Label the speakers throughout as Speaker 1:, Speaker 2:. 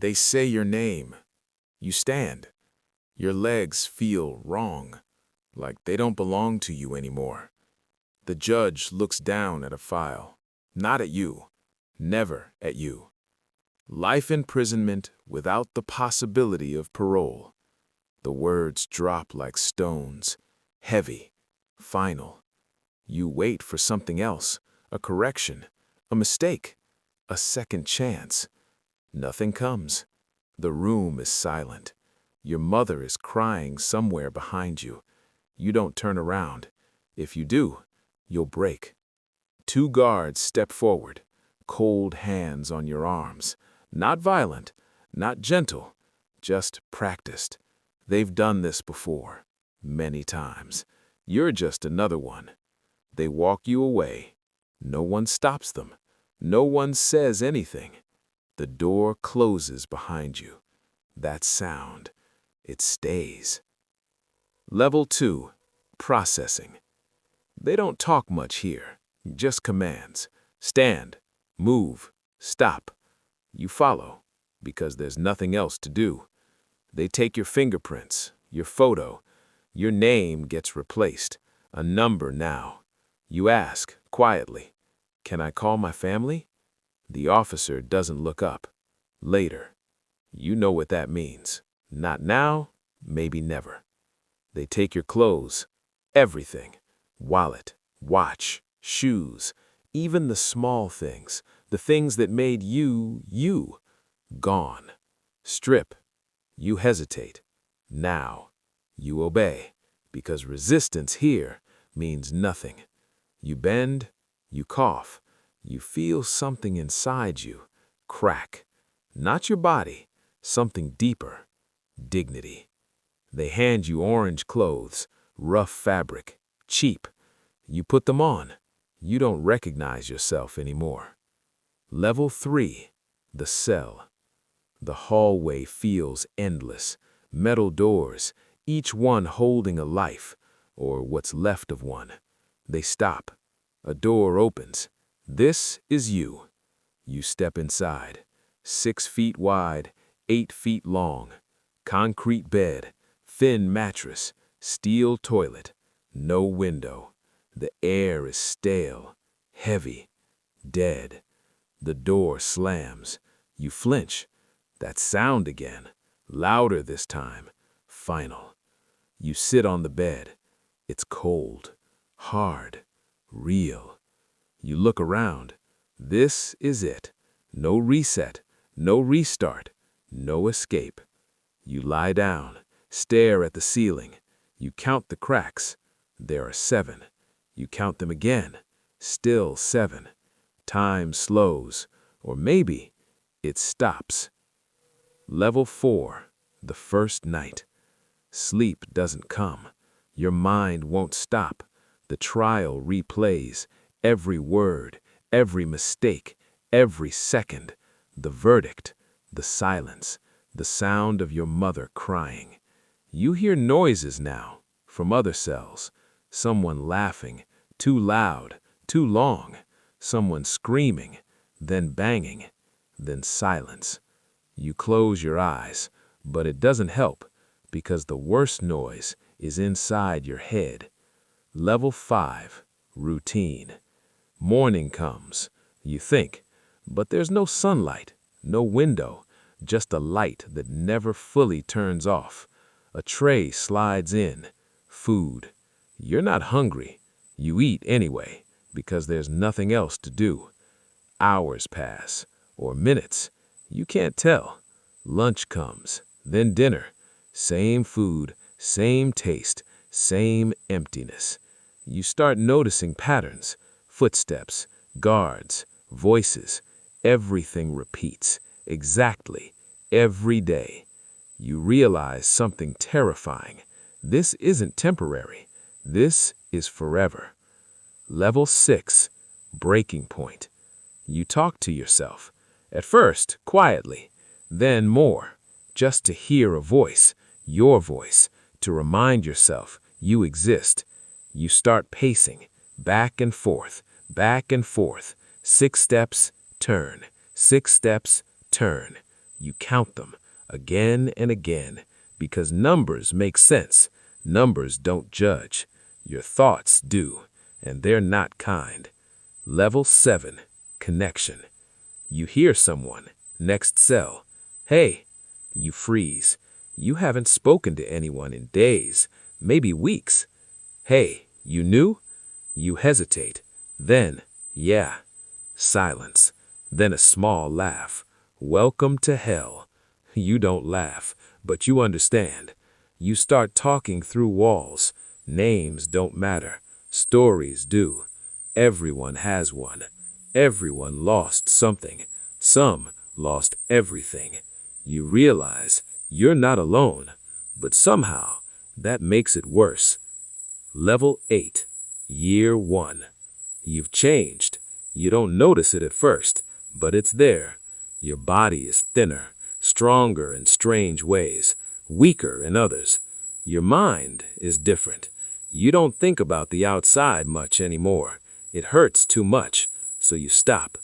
Speaker 1: They say your name. You stand. Your legs feel wrong, like they don't belong to you anymore. The judge looks down at a file. Not at you. Never at you. Life imprisonment without the possibility of parole. The words drop like stones, heavy, final. You wait for something else, a correction, a mistake, a second chance. Nothing comes. The room is silent. Your mother is crying somewhere behind you. You don't turn around. If you do, you'll break. Two guards step forward, cold hands on your arms. Not violent, not gentle, just practiced. They've done this before, many times. You're just another one. They walk you away. No one stops them. No one says anything. The door closes behind you. That sound, it stays. Level 2, processing. They don't talk much here, just commands. Stand, move, stop. You follow, because there's nothing else to do. They take your fingerprints, your photo. Your name gets replaced, a number now. You ask, quietly, "Can I call my family?" The officer doesn't look up. Later. You know what that means. Not now, maybe never. They take your clothes, everything. Wallet, watch, shoes, even the small things, the things that made you, you. Gone. Strip. You hesitate. Now. You obey, because resistance here means nothing. You bend, you cough, you feel something inside you crack. Not your body, something deeper. Dignity. They hand you orange clothes, rough fabric, cheap. You put them on. You don't recognize yourself anymore. Level 3, the cell. The hallway feels endless. Metal doors, each one holding a life, or what's left of one. They stop. A door opens. This is you. You step inside. 6 feet wide, 8 feet long. Concrete bed, thin mattress, steel toilet, no window. The air is stale, heavy, dead. The door slams. You flinch. That sound again, louder this time, final. You sit on the bed. It's cold, hard, real. You look around. This is it. No reset, no restart, no escape. You lie down, stare at the ceiling. You count the cracks. There are 7. You count them again. Still 7. Time slows, or maybe it stops. Level 4, the first night. Sleep doesn't come. Your mind won't stop. The trial replays. Every word, every mistake, every second. The verdict, the silence, the sound of your mother crying. You hear noises now, from other cells. Someone laughing, too loud, too long. Someone screaming, then banging, then silence. You close your eyes, but it doesn't help, because the worst noise is inside your head. Level 5, routine. Morning comes. You think, but there's no sunlight, no window, just a light that never fully turns off. A tray slides in. Food. You're not hungry. You eat anyway, because there's nothing else to do. Hours pass, or minutes. You can't tell. Lunch comes, then dinner. Same food, same taste, same emptiness. You start noticing patterns, footsteps, guards, voices. Everything repeats, exactly, every day. You realize something terrifying. This isn't temporary. This is forever. Level 6, breaking point. You talk to yourself. At first, quietly, then more, just to hear a voice, your voice, to remind yourself you exist. You start pacing, back and forth, 6 steps, turn, 6 steps, turn.
Speaker 2: You count them again and again because numbers make sense. Numbers don't judge. Your thoughts do, and they're not kind. Level 7, connection. You hear someone, next cell. Hey, you freeze. You haven't spoken to anyone in days, maybe weeks. Hey, you knew? You hesitate. Then, yeah, silence. Then a small laugh. Welcome to hell. You don't laugh, but you understand. You start talking through walls. Names don't matter. Stories do. Everyone has one. Everyone lost something. Some lost everything. You realize you're not alone, but somehow that makes it worse. Level 8, Year 1. You've changed. You don't notice it at first, but it's there. Your body is thinner, stronger in strange ways, weaker in others. Your mind is different. You don't think about the outside much anymore. It hurts too much, so you stop.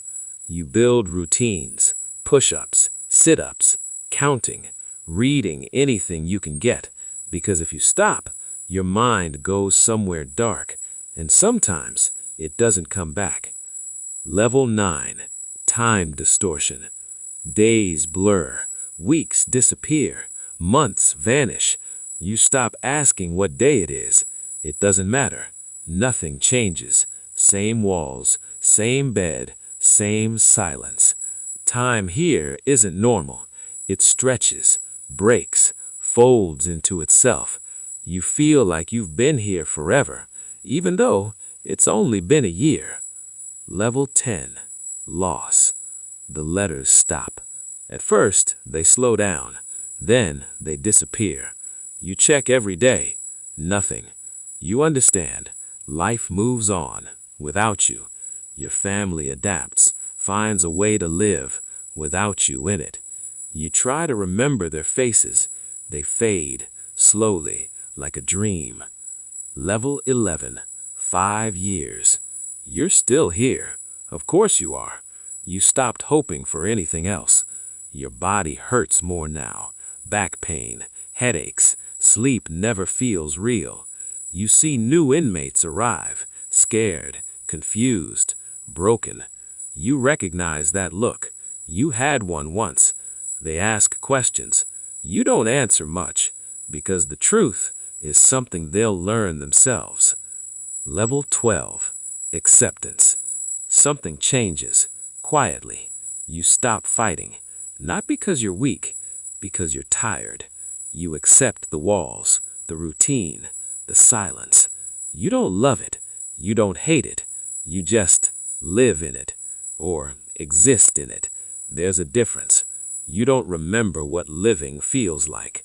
Speaker 2: You build routines, push-ups, sit-ups, counting, reading anything you can get, because if you stop, your mind goes somewhere dark, and sometimes it doesn't come back. Level 9, time distortion. Days blur, weeks disappear, months vanish. You stop asking what day it is. It doesn't matter. Nothing changes. Same walls, same bed, same silence. Time here isn't normal. It stretches, breaks, folds into itself. You feel like you've been here forever, even though it's only been a year. Level 10, loss. The letters stop. At first, they slow down. Then they disappear. You check every day. Nothing. You understand. Life moves on without you. Your family adapts, finds a way to live without you in it. You try to remember their faces. They fade, slowly, like a dream. Level 11, 5 years. You're still here. Of course you are. You stopped hoping for anything else. Your body hurts more now. Back pain, headaches, sleep never feels real. You see new inmates arrive, scared, confused, broken. You recognize that look. You had one once. They ask questions. You don't answer much, because the truth is something they'll learn themselves. Level 12, acceptance. Something changes, quietly. You stop fighting, not because you're weak, because you're tired. You accept the walls, the routine, the silence. You don't love it. You don't hate it. You just live in it, or exist in it. There's a difference. You don't remember what living feels like.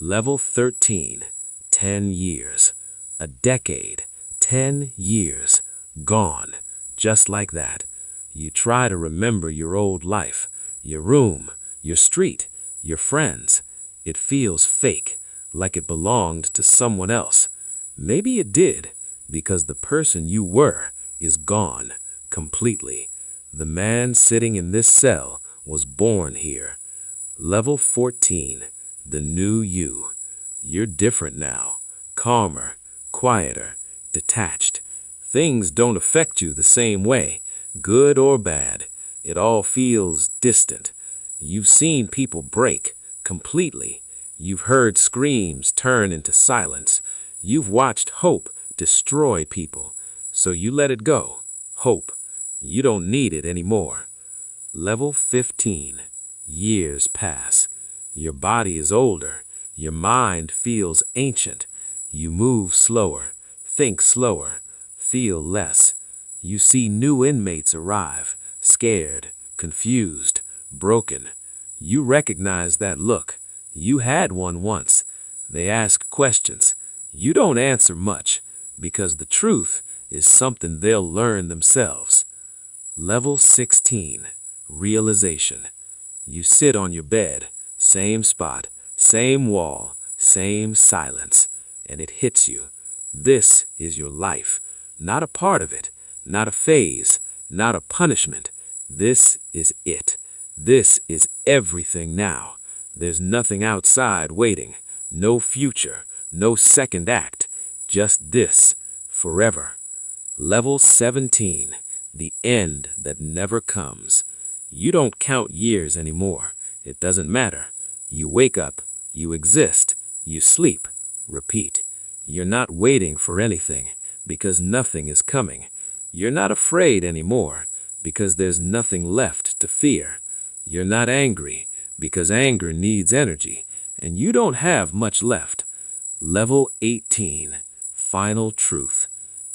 Speaker 2: Level 13, 10 years. A decade, 10 years, gone, just like that. You try to remember your old life, your room, your street, your friends. It feels fake, like it belonged to someone else. Maybe it did, because the person you were is gone, completely. The man sitting in this cell was born here. Level 14, the new you. You're different now, calmer, quieter, detached. Things don't affect you the same way, good or bad. It all feels distant. You've seen people break completely. You've heard screams turn into silence. You've watched hope destroy people. So you let it go. Hope. You don't need it anymore. Level 15. Years pass. Your body is older. Your mind feels ancient. You move slower, think slower, feel less. You see new inmates arrive, scared, confused, broken. You recognize that look. You had one once. They ask questions. You don't answer much, because the truth is something they'll learn themselves. Level 16. Realization. You sit on your bed, same spot, same wall, same silence, and it hits you. This is your life, not a part of it, not a phase, not a punishment. This is it. This is everything now. There's nothing outside waiting. No future, no second act. Just this, forever. Level 17, the end that never comes. You don't count years anymore. It doesn't matter. You wake up, you exist, you sleep, repeat. You're not waiting for anything, because nothing is coming. You're not afraid anymore, because there's nothing left to fear. You're not angry, because anger needs energy, and you don't have much left. Level 18, final truth.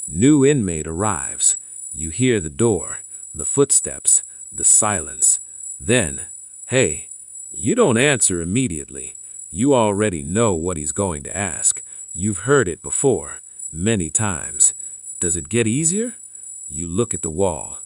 Speaker 2: New inmate arrives. You hear the door, the footsteps, the silence. Then, hey, you don't answer immediately. You already know what he's going to ask. You've heard it before, many times. Does it get easier? You look at the wall.